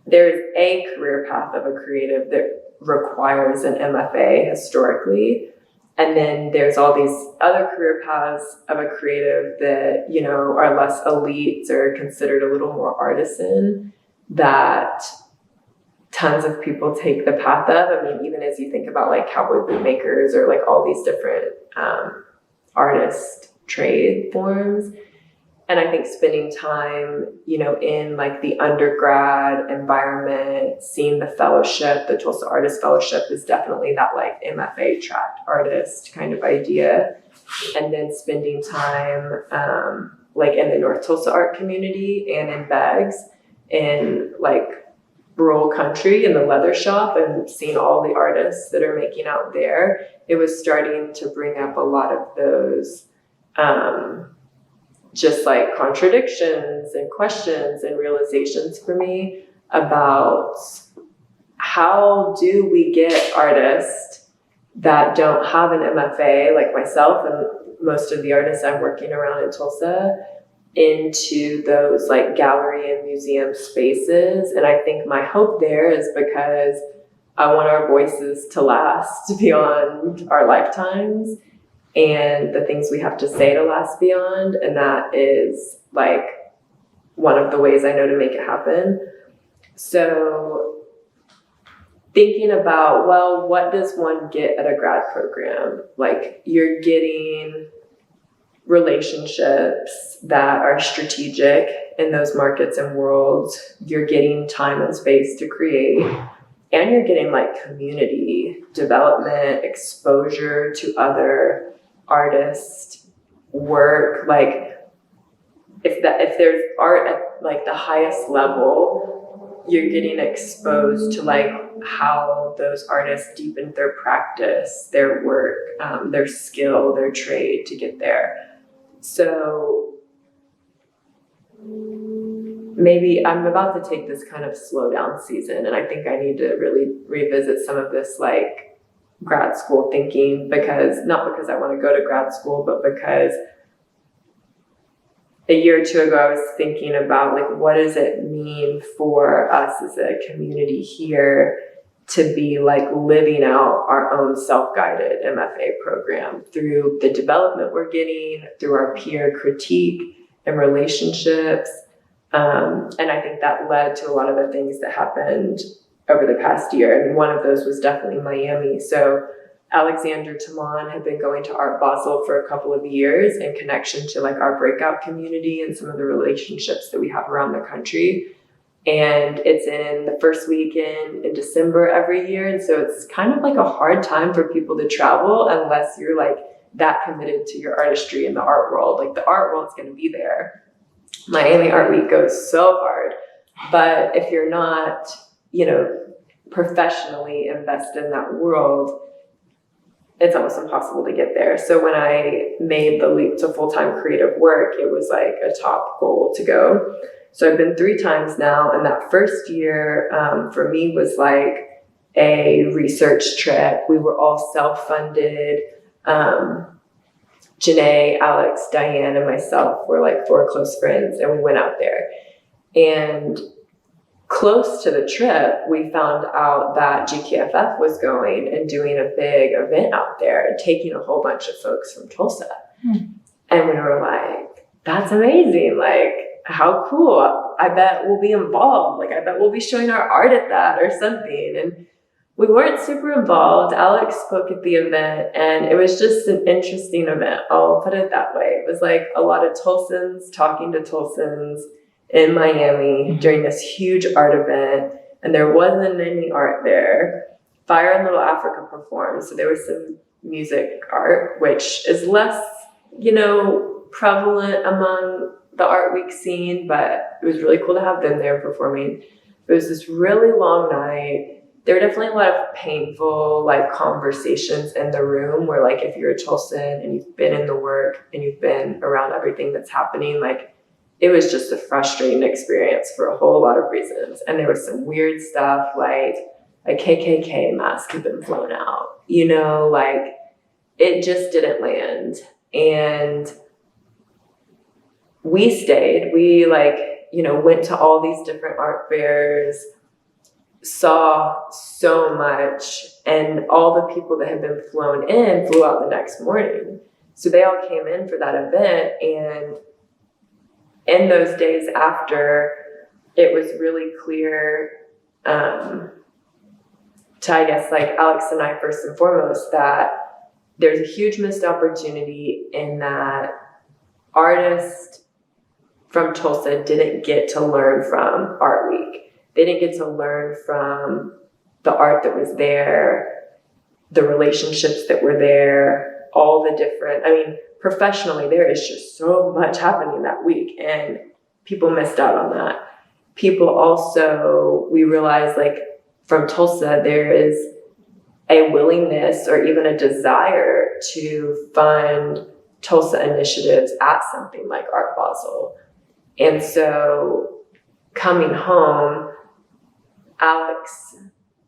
there's a career path of a creative that requires an MFA historically. And then there's all these other career paths of a creative that, you know, are less elite or considered a little more artisan, that tons of people take the path of. I mean, even as you think about like cowboy boot makers or like all these different artist trade forms. And I think spending time, you know, in like the undergrad environment, seeing the fellowship, the Tulsa Artist Fellowship is definitely that like MFA tracked artist kind of idea. And then spending time like in the North Tulsa art community and in Bags in like rural country in the leather shop, and seeing all the artists that are making out there, it was starting to bring up a lot of those just like contradictions and questions and realizations for me about how do we get artists that don't have an MFA, like myself and most of the artists I'm working around in Tulsa, into those like gallery and museum spaces. And I think my hope there is because I want our voices to last beyond our lifetimes, and the things we have to say to last beyond. And that is like one of the ways I know to make it happen. So thinking about, well, what does one get at a grad program? Like you're getting relationships that are strategic in those markets and worlds. You're getting time and space to create, and you're getting like community development, exposure to other artist work. Like if there's art at like the highest level, you're getting exposed to like how those artists deepened their practice, their work, their skill, their trade to get there. So maybe I'm about to take this kind of slow down season, and I think I need to really revisit some of this like grad school thinking, not because I want to go to grad school, but because a year or two ago I was thinking about like, what does it mean for us as a community here to be like living out our own self-guided MFA program through the development we're getting, through our peer critique and relationships. And I think that led to a lot of the things that happened over the past year. And one of those was definitely Miami. So Alexander Taman had been going to Art Basel for a couple of years in connection to like our breakout community and some of the relationships that we have around the country. And it's in the first weekend in December every year. And so it's kind of like a hard time for people to travel unless you're like that committed to your artistry in the art world. Like the art world's going to be there. Miami Art Week goes so hard. But if you're not, you know, professionally invested in that world, it's almost impossible to get there. So when I made the leap to full-time creative work, it was like a top goal to go. So I've been 3 times now, and that first year for me was like a research trip. We were all self-funded. Janae, Alex, Diane, and myself were like 4 close friends, and we went out there. And close to the trip, we found out that GKFF was going and doing a big event out there and taking a whole bunch of folks from Tulsa. And we were like, that's amazing. Like, how cool. I bet we'll be involved. Like, I bet we'll be showing our art at that or something. And we weren't super involved. Alex spoke at the event, and it was just an interesting event. I'll put it that way. It was like a lot of Tulsans talking to Tulsans in Miami during this huge art event, and there wasn't any art there. Fire and Little Africa performed, so there was some music art, which is less, you know, prevalent among the art week scene, but it was really cool to have them there performing. It was this really long night. There were definitely a lot of painful like conversations in the room where like if you're a Tulsan and you've been in the work and you've been around everything that's happening, like it was just a frustrating experience for a whole lot of reasons. And there was some weird stuff like a KKK mask had been flown out, you know, like it just didn't land. And we stayed, we like, you know, went to all these different art fairs, saw so much, and all the people that had been flown in flew out the next morning. So they all came in for that event, and in those days after, it was really clear to, I guess, like Alex and I first and foremost, that there's a huge missed opportunity in that artists from Tulsa didn't get to learn from Art Week. They didn't get to learn from the art that was there, the relationships that were there, all the different, I mean, professionally, there is just so much happening that week, and people missed out on that. People also, we realized like from Tulsa, there is a willingness or even a desire to fund Tulsa initiatives at something like Art Basel. And so coming home, Alex,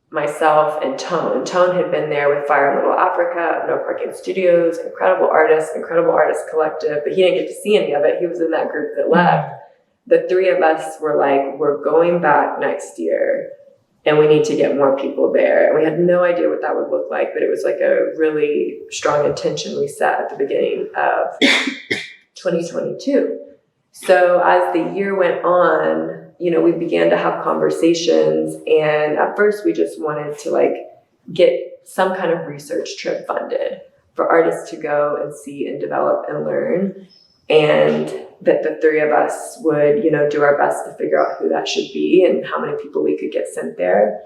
myself, and Tone had been there with Fire and Little Africa, No Parking Studios, incredible artist collective, but he didn't get to see any of it. He was in that group that left. The 3 of us were like, we're going back next year and we need to get more people there. And we had no idea what that would look like, but it was like a really strong intention we set at the beginning of 2022. So as the year went on, you know, we began to have conversations, and at first we just wanted to like get some kind of research trip funded for artists to go and see and develop and learn, and that the 3 of us would, you know, do our best to figure out who that should be and how many people we could get sent there.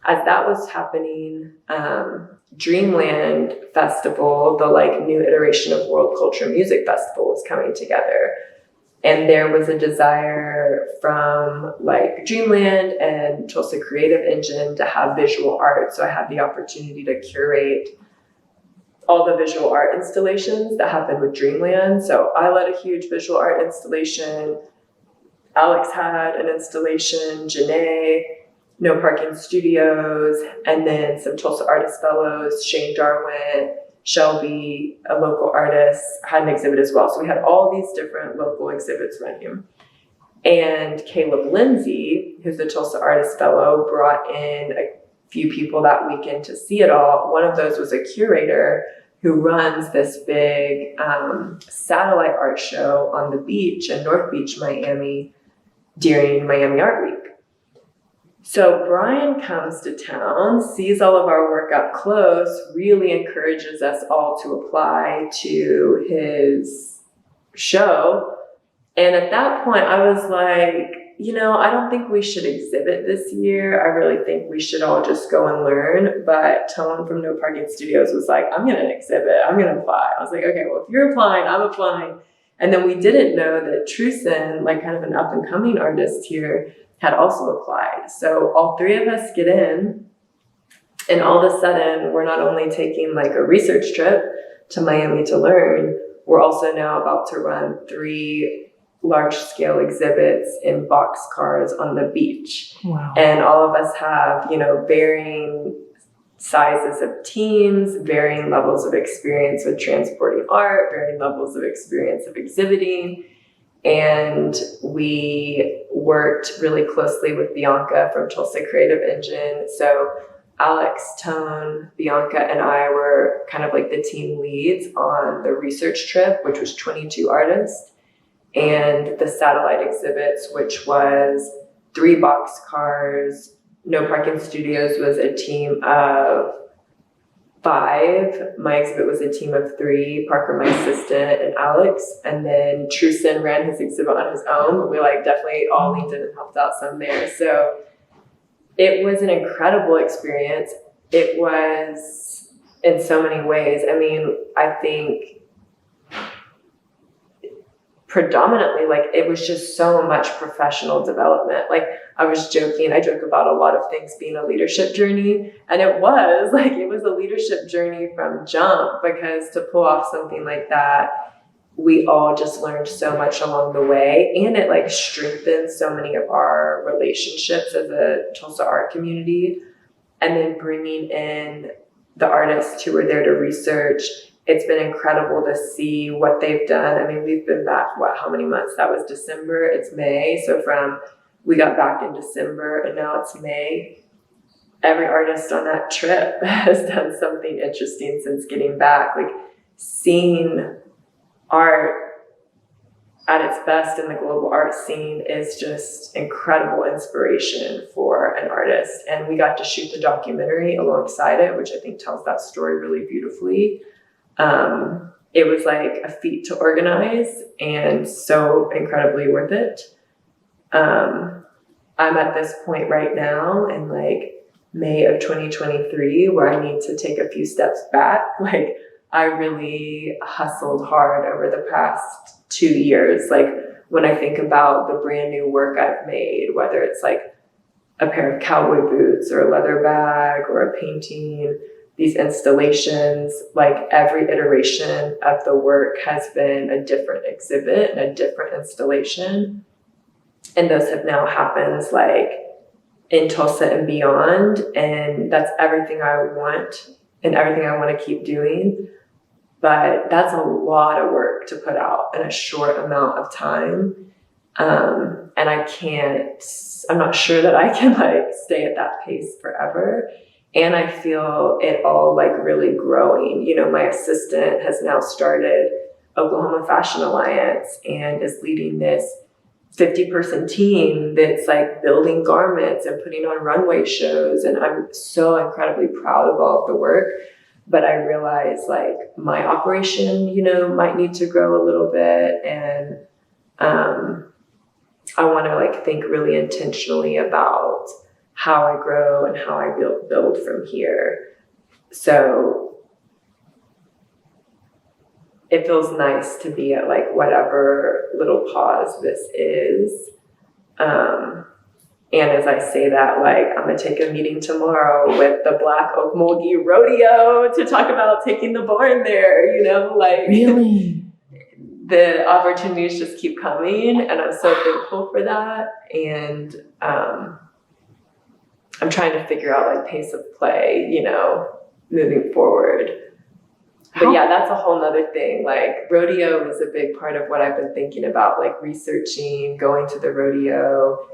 As that was happening, Dreamland Festival, the like new iteration of World Culture Music Festival, was coming together. And there was a desire from like Dreamland and Tulsa Creative Engine to have visual art. So I had the opportunity to curate all the visual art installations that happened with Dreamland. So I led a huge visual art installation. Alex had an installation, Janae, No Parking Studios, and then some Tulsa Artist Fellows, Shane Darwin, Shelby, a local artist, had an exhibit as well. So we had all these different local exhibits running. And Caleb Lindsay, who's the Tulsa Artist Fellow, brought in a few people that weekend to see it all. One of those was a curator who runs this big satellite art show on the beach in North Beach, Miami, during Miami Art Week. So Brian comes to town, sees all of our work up close, really encourages us all to apply to his show. And at that point, I was like, I don't think we should exhibit this year. I really think we should all just go and learn. But Tone from No Parking Studios was like, I'm going to exhibit. I'm going to apply. I was like, okay, well, if you're applying, I'm applying. And then we didn't know that Trusin, like kind of an up and coming artist here, had also applied. So all three of us get in, and all of a sudden we're not only taking like a research trip to Miami to learn, we're also now about to run 3 large-scale exhibits in boxcars on the beach. Wow. And all of us have, varying sizes of teams, varying levels of experience with transporting art, varying levels of experience of exhibiting. And we worked really closely with Bianca from Tulsa Creative Engine. So Alex, Tone, Bianca, and I were kind of like the team leads on the research trip, which was 22 artists, and the satellite exhibits, which was 3 boxcars. No Parking Studios was a team of 5. My exhibit was a team of 3, Parker, my assistant, and Alex. And then Trusin ran his exhibit on his own, but we definitely all leaned in and helped out some there. So it was an incredible experience. It was in so many ways. I mean, I think predominantly, it was just so much professional development. I joke about a lot of things being a leadership journey, and it was a leadership journey from jump, because to pull off something like that, we all just learned so much along the way, and it strengthened so many of our relationships as a Tulsa art community. And then bringing in the artists who were there to research, it's been incredible to see what they've done. I mean, we've been back, how many months? That was December, it's May. So we got back in December and now it's May. Every artist on that trip has done something interesting since getting back. Seeing art at its best in the global art scene is just incredible inspiration for an artist. And we got to shoot the documentary alongside it, which I think tells that story really beautifully. It was a feat to organize and so incredibly worth it. I'm at this point right now in May of 2023 where I need to take a few steps back. I really hustled hard over the past 2 years. When I think about the brand new work I've made, whether it's a pair of cowboy boots or a leather bag or a painting, these installations, every iteration of the work has been a different exhibit and a different installation. And those have now happened in Tulsa and beyond. And that's everything I want and everything I want to keep doing. But that's a lot of work to put out in a short amount of time. And I'm not sure that I can stay at that pace forever. And I feel it all really growing. My assistant has now started Oklahoma Fashion Alliance and is leading this 50-person team that's building garments and putting on runway shows. And I'm so incredibly proud of all of the work. But I realize my operation, might need to grow a little bit. And I want to think really intentionally about how I grow and how I build from here. So it feels nice to be at whatever little pause this is. And as I say that, I'm gonna take a meeting tomorrow with the Black Oak Mulgi Rodeo to talk about taking the barn there, Really? The opportunities just keep coming, and I'm so thankful for that. And I'm trying to figure out pace of play, moving forward. But yeah, that's a whole nother thing. Rodeo is a big part of what I've been thinking about, researching, going to the rodeo.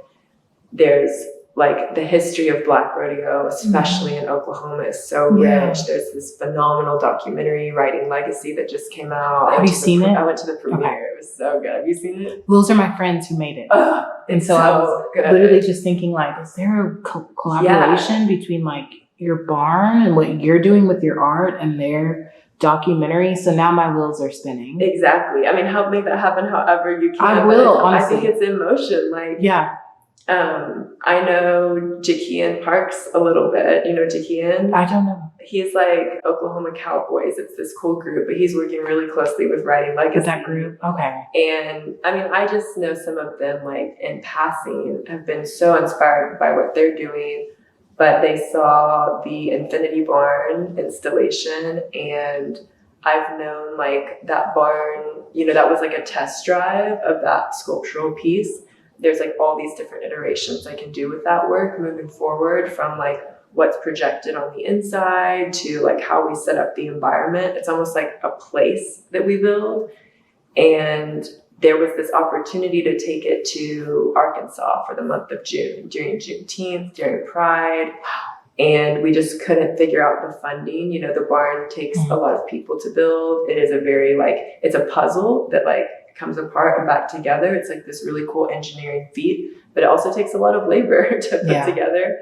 There's like the history of Black rodeo, especially in Oklahoma, is so rich. There's this phenomenal documentary, Writing Legacy, that just came out. Have you seen it? I went to the premiere. Okay. It was so good. Have you seen it? Those are my friends who made it. And so I was literally just thinking, like, is there a collaboration between like your barn and what you're doing with your art and their documentary? So now my wheels are spinning. Exactly. I mean, help make that happen however you can. I will, honestly. I think it's in motion. Like, I know Jakian Parks a little bit. You know Jakian? I don't know. He's like Oklahoma Cowboys. It's this cool group, but he's working really closely with Writing Legacy. With that group? Okay. And I mean, I just know some of them, like in passing, have been so inspired by what they're doing. But they saw the Infinity Barn installation, and I've known like that barn, you know, that was like a test drive of that sculptural piece. There's like all these different iterations I can do with that work moving forward, from like what's projected on the inside to like how we set up the environment. It's almost like a place that we build. And there was this opportunity to take it to Arkansas for the month of June, during Juneteenth, during Pride. And we just couldn't figure out the funding. You know, the barn takes a lot of people to build. It is a very like, it's a puzzle that like comes apart and back together. It's like this really cool engineering feat, but it also takes a lot of labor to put together.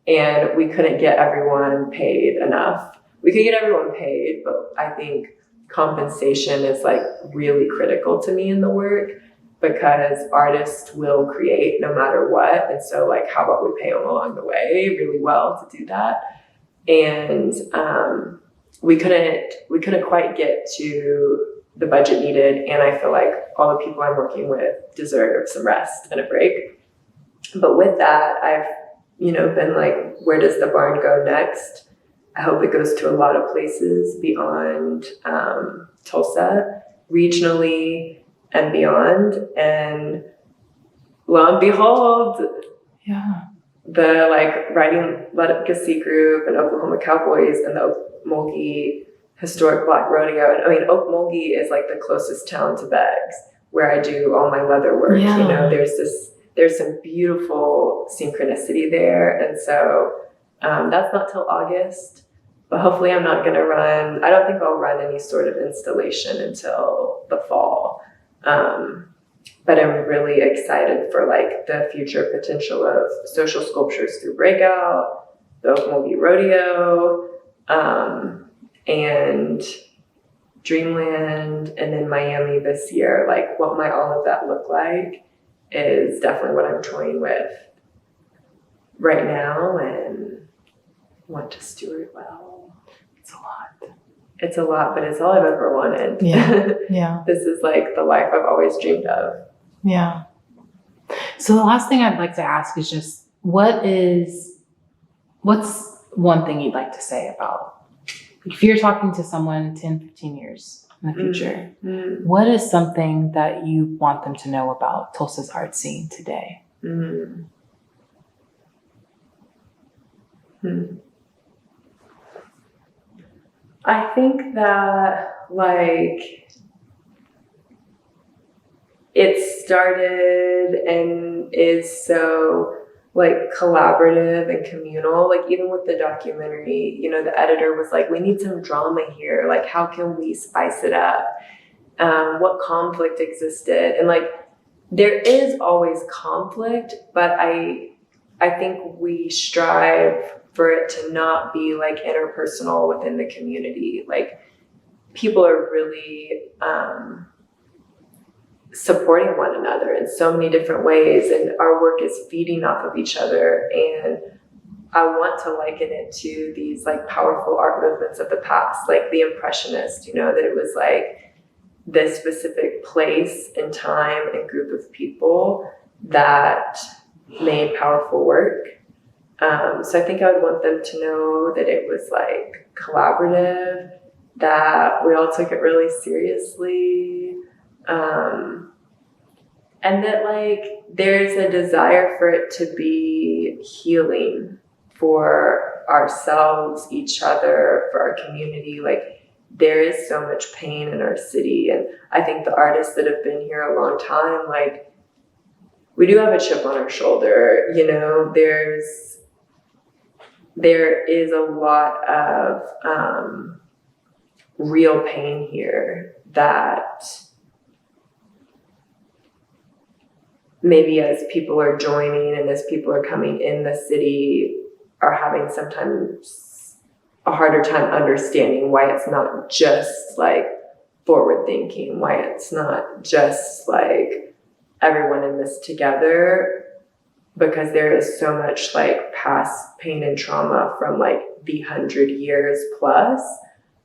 And we couldn't get everyone paid enough. We could get everyone paid, but I think compensation is like really critical to me in the work, because artists will create no matter what. And so like, how about we pay them along the way really well to do that? And we couldn't quite get to the budget needed. And I feel like all the people I'm working with deserve some rest and a break. But with that, I've, you know, been like, where does the barn go next? I hope it goes to a lot of places beyond Tulsa, regionally and beyond. And lo and behold, the like Writing Legacy group and Oklahoma Cowboys and the Okmulgee Historic Black Rodeo. And I mean, Okmulgee is like the closest town to Beggs, where I do all my leather work. You know, there's some beautiful synchronicity there. And so that's not till August, but hopefully I'm not gonna run, I don't think I'll run any sort of installation until the fall. But I'm really excited for like the future potential of social sculptures through Breakout, the Okmulgee Rodeo, and Dreamland, and then Miami this year. Like, what might all of that look like is definitely what I'm toying with right now and want to steward well. It's a lot, but it's all I've ever wanted. Yeah. This is like the life I've always dreamed of. Yeah. So the last thing I'd like to ask is just, what's one thing you'd like to say about, if you're talking to someone 10, 15 years in the future, what is something that you want them to know about Tulsa's art scene today? I think that like it started and is so like collaborative and communal. Like even with the documentary, you know, the editor was like, we need some drama here. Like, how can we spice it up? What conflict existed? And like, there is always conflict, but I think we strive for it to not be like interpersonal within the community. Like, people are really supporting one another in so many different ways, and our work is feeding off of each other. And I want to liken it to these like powerful art movements of the past, like the Impressionist, you know, that it was like this specific place and time and group of people that made powerful work. So I think I would want them to know that it was like collaborative, that we all took it really seriously, and that like there's a desire for it to be healing for ourselves, each other, for our community. Like, there is so much pain in our city, and I think the artists that have been here a long time, like we do have a chip on our shoulder. You know, there is a lot of real pain here that maybe as people are joining and as people are coming in the city are having sometimes a harder time understanding why it's not just like forward thinking, why it's not just like everyone in this together, because there is so much like past pain and trauma from like the 100 years plus,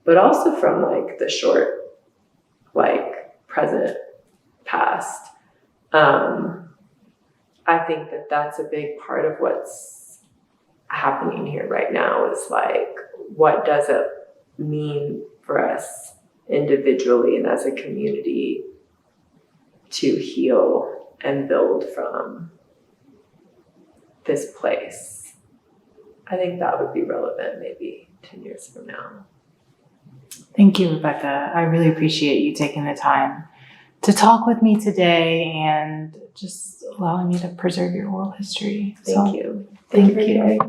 but also from like the short, like present past. I think that that's a big part of what's happening here right now is like, what does it mean for us individually and as a community to heal and build from this place? I think that would be relevant maybe 10 years from now. Thank you, Rebekah. I really appreciate you taking the time to talk with me today and just allowing me to preserve your oral history. Thank you. Thank you.